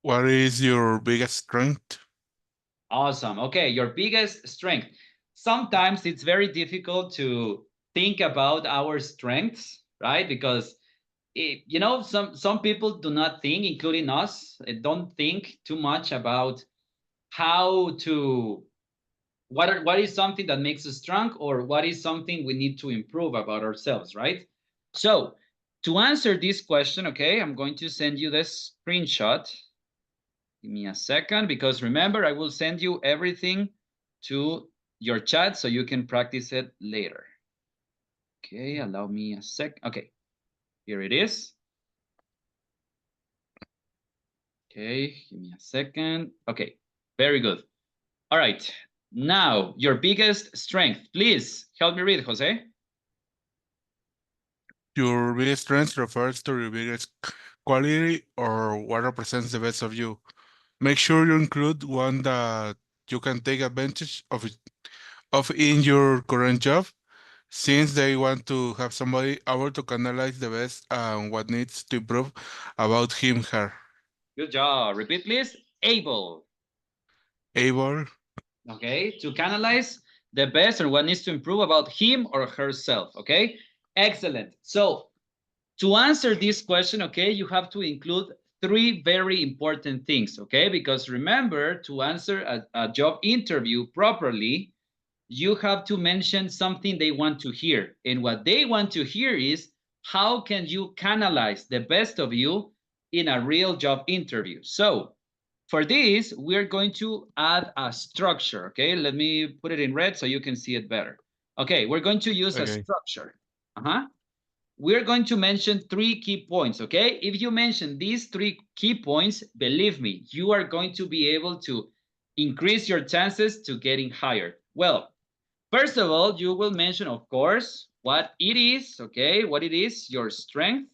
What is your biggest strength? Awesome. Okay, your biggest strength. Sometimes it's very difficult to think about our strengths, right? Because some people do not think, including us, don't think too much about how to what is something that makes us strong or what is something we need to improve about ourselves, right? So to answer this question, okay, I'm going to send you this screenshot. Give me a second, because remember, I will send you everything to your chat so you can practice it later. Okay, allow me a sec. Okay, here it is. Okay, give me a second. Okay, very good. All right, now your biggest strength. Please help me read, Jose. Your biggest strength refers to your biggest quality or what represents the best of you. Make sure you include one that you can take advantage of in your current job, since they want to have somebody able to analyze the best and what needs to improve about him, her. Good job. Repeat, please. Able. Able. Okay, to canalize the best or what needs to improve about him or herself. Okay, excellent. So to answer this question, okay, you have to include three very important things, okay? Because remember, to answer a job interview properly, you have to mention something they want to hear. And what they want to hear is how can you canalize the best of you in a real job interview? So for this, we're going to add a structure, okay? Let me put it in red so you can see it better. Okay, we're going to use a Okay. structure. We're going to mention three key points, okay? If you mention these three key points, believe me, you are going to be able to increase your chances to getting hired. Well, first of all, you will mention, of course, what it is, okay? What it is, your strength.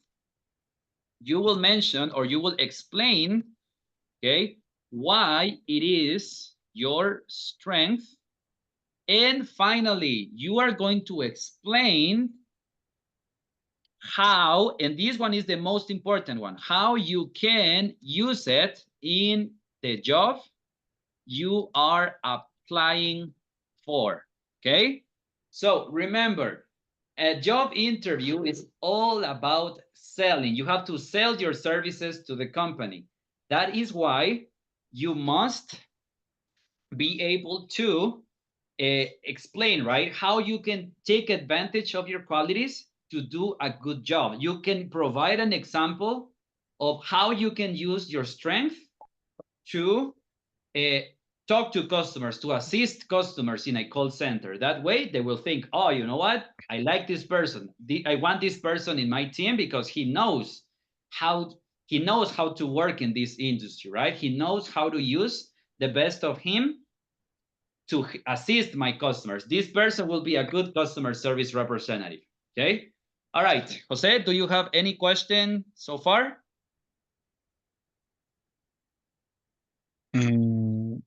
You will mention or you will explain, okay, why it is your strength. And finally, you are going to explain how, and this one is the most important one, how you can use it in the job you are applying for. Okay, so remember, a job interview is all about selling. You have to sell your services to the company. That is why you must be able to explain, right, how you can take advantage of your qualities to do a good job. You can provide an example of how you can use your strength to uh, talk to customers, to assist customers in a call center. That way they will think, oh, you know what, I like this person, I want this person in my team because how he knows how to work in this industry, right? He knows how to use the best of him to assist my customers. This person will be a good customer service representative. Okay. All right, Jose, do you have any question so far? Mm,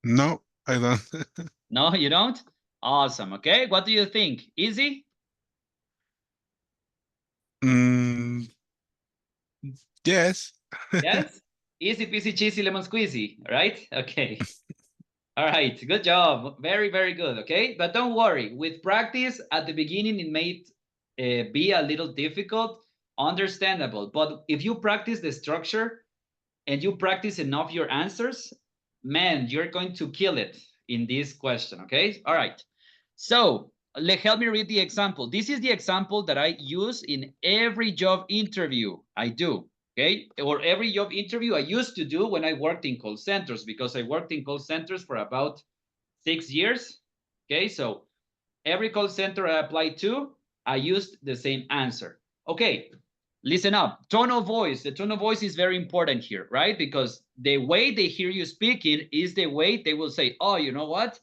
no, I don't. No, you don't? Awesome. Okay. What do you think? Easy? mm, yes. Yes? Easy peasy cheesy lemon squeezy. All right. Okay. All right. Good job. Very, very good. Okay. But don't worry. With practice at the beginning, it may be a little difficult, understandable. But if you practice the structure, and you practice enough your answers, man, you're going to kill it in this question, okay? All right. So help me read the example. This is the example that I use in every job interview I do, okay? Or every job interview I used to do when I worked in call centers, because I worked in call centers for about 6 years, okay? So every call center I applied to, I used the same answer. Okay, listen up. Tone of voice. The tone of voice is very important here, right? Because the way they hear you speaking is the way they will say, oh, you know what?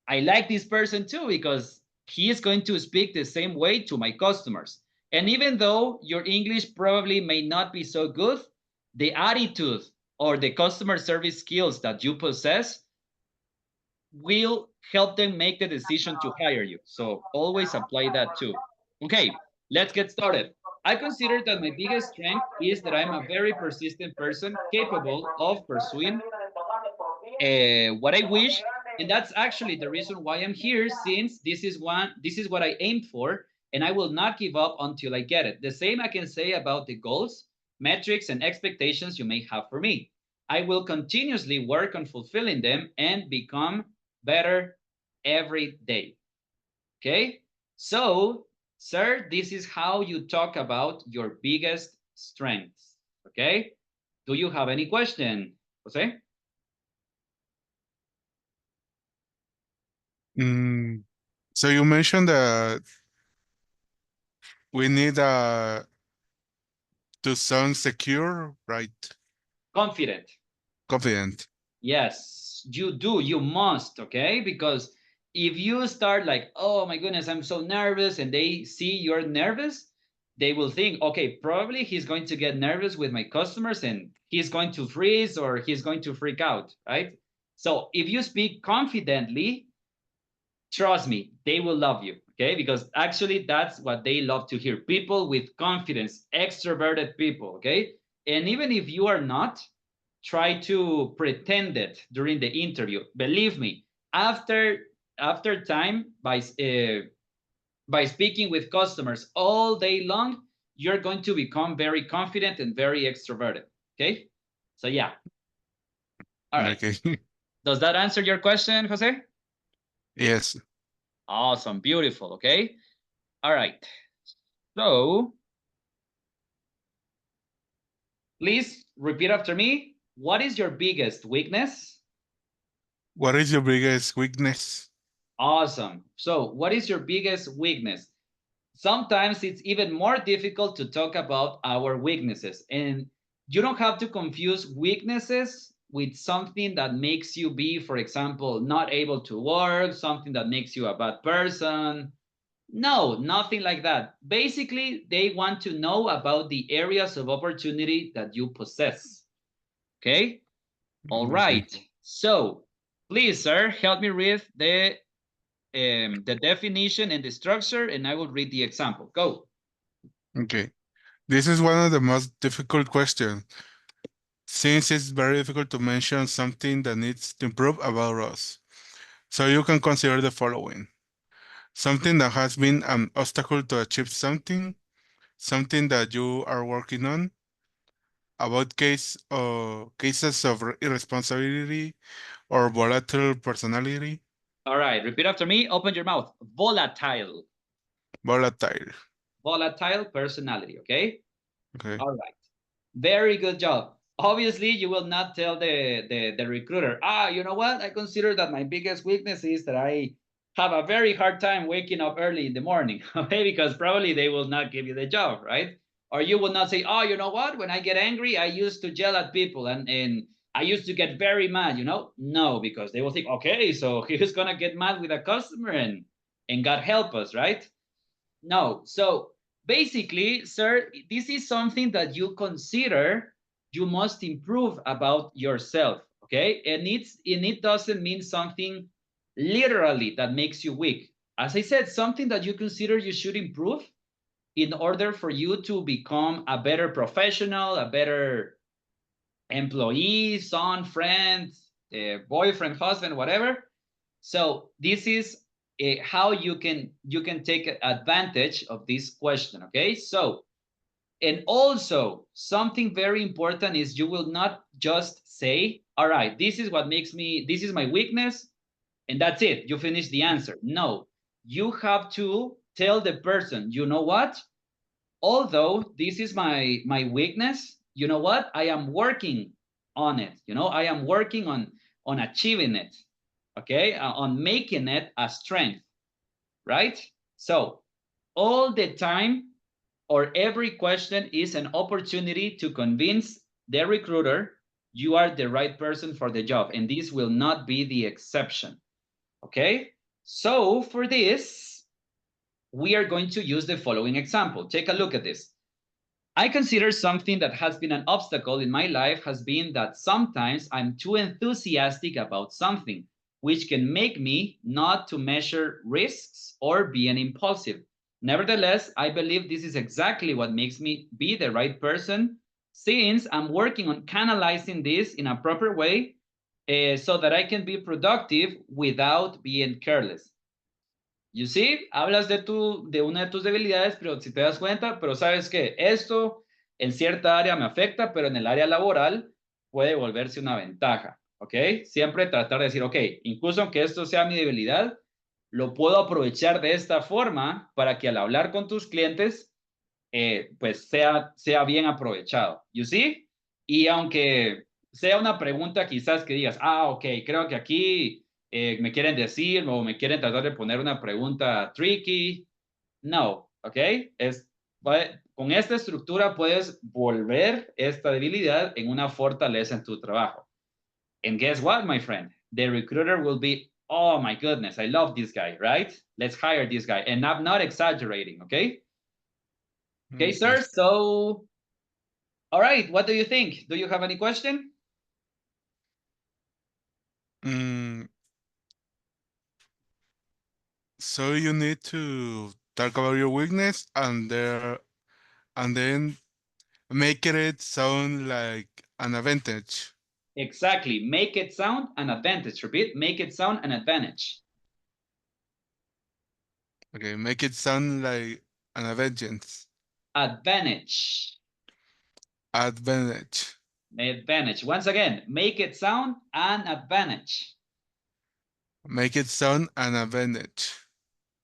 I like this person too, because he is going to speak the same way to my customers. And even though your English probably may not be so good, the attitude or the customer service skills that you possess will help them make the decision to hire you. So always apply that too. Okay. Let's get started. I consider that my biggest strength is that I'm a very persistent person capable of pursuing what I wish, and that's actually the reason why I'm here. Since this is what I aimed for, and I will not give up until I get it. The same I can say about the goals, metrics, and expectations you may have for me. I will continuously work on fulfilling them and become better every day. Okay, so sir, this is how you talk about your biggest strengths. Okay, do you have any question, Jose? Mm, so you mentioned that we need to sound secure, right? Confident. Confident. Yes, you do. You must, okay? Because if you start like, oh my goodness, I'm so nervous, and they see you're nervous, they will think, okay, probably he's going to get nervous with my customers and he's going to freeze or he's going to freak out, right? So if you speak confidently, trust me, they will love you, okay? Because actually, that's what they love to hear, people with confidence, extroverted people, okay? And even if you are not, try to pretend it during the interview. Believe me, after time, by speaking with customers all day long, you're going to become very confident and very extroverted, okay? So yeah. All right, Okay. does that answer your question, Jose? Yes. Awesome, beautiful. Okay, all right. So please repeat after me. What is your biggest weakness? What is your biggest weakness? Awesome. So, what is your biggest weakness? Sometimes it's even more difficult to talk about our weaknesses, and you don't have to confuse weaknesses with something that makes you be, for example, not able to work, something that makes you a bad person. No, nothing like that. Basically, they want to know about the areas of opportunity that you possess. Okay? All Okay. right. So, please, sir, help me read the definition and the structure, and I will read the example. Go. Okay. This is one of the most difficult questions, since it's very difficult to mention something that needs to improve about us. So you can consider the following: something that has been an obstacle to achieve something, something that you are working on, about cases of irresponsibility or volatile personality. All right. Repeat after me. Open your mouth. Volatile. Volatile. Volatile personality. Okay. Okay. All right. Very good job. Obviously, you will not tell the recruiter, you know what? I consider that my biggest weakness is that I have a very hard time waking up early in the morning, okay? Because probably they will not give you the job, right? Or you will not say, oh, you know what? When I get angry, I used to yell at people and I used to get very mad, you know? No, because they will think, okay, so he's gonna get mad with a customer and God help us, right? No. So basically, sir, this is something that you consider you must improve about yourself. Okay. And it doesn't mean something literally that makes you weak. As I said, something that you consider you should improve in order for you to become a better professional, a better employee, son, friend, boyfriend, husband, whatever. So this is how you can take advantage of this question. Okay, so and also something very important is you will not just say, all right, this is what makes me, this is my weakness, and that's it, you finish the answer. No, you have to tell the person, you know what, although this is my weakness, you know what, I am working on it, you know, I am working on achieving it, okay, on making it a strength, right? So all the time, or every question is an opportunity to convince the recruiter you are the right person for the job, and this will not be the exception. Okay, so for this we are going to use the following example. Take a look at this. I consider something that has been an obstacle in my life has been that sometimes I'm too enthusiastic about something, which can make me not to measure risks or be an impulsive. Nevertheless, I believe this is exactly what makes me be the right person, since I'm working on canalizing this in a proper way so that I can be productive without being careless. You see, hablas de una de tus debilidades, pero si te das cuenta, pero sabes que esto en cierta área me afecta, pero en el área laboral puede volverse una ventaja, ¿ok? Siempre tratar de decir, ok, incluso aunque esto sea mi debilidad, lo puedo aprovechar de esta forma para que al hablar con tus clientes, pues sea bien aprovechado. You see? Y aunque sea una pregunta quizás que digas, ok, creo que aquí me quieren decir o me quieren tratar de poner una pregunta tricky. No, ¿ok? Con esta estructura puedes volver esta debilidad en una fortaleza en tu trabajo. And guess what, my friend? The recruiter will be, oh my goodness, I love this guy, right? Let's hire this guy. And I'm not exaggerating, okay? Okay, Okay. sir. So, all right, what do you think? Do you have any question? Mm, so you need to talk about your weakness and then make it sound like an advantage. Exactly. Make it sound an advantage. Repeat. Make it sound an advantage. Okay, make it sound like an advantage. Advantage. Advantage. Advantage. Once again, make it sound an advantage. Make it sound an advantage.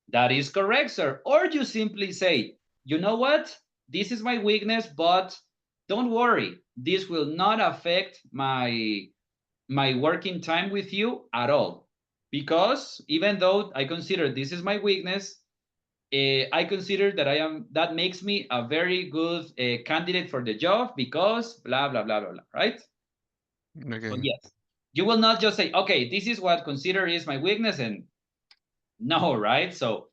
That is correct, sir. Or you simply say, you know what? This is my weakness, but don't worry. This will not affect my working time with you at all. Because even though I consider this is my weakness, I consider that makes me a very good candidate for the job because blah, blah, blah, blah, blah, right? But Okay. yes, you will not just say, okay, this is what consider is my weakness and no, right? So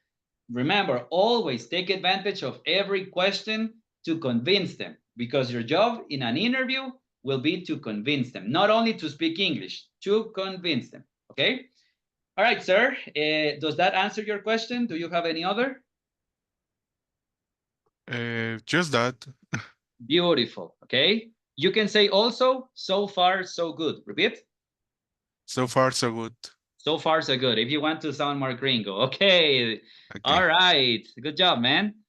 remember, always take advantage of every question to convince them because your job in an interview will be to convince them, not only to speak English, to convince them. Okay? All right, sir. Does that answer your question? Do you have any other? Just that. Beautiful. Okay? You can say also, so far, so good. Repeat. So far, so good. So far, so good. If you want to sound more gringo. Okay. Okay. All right. Good job, man.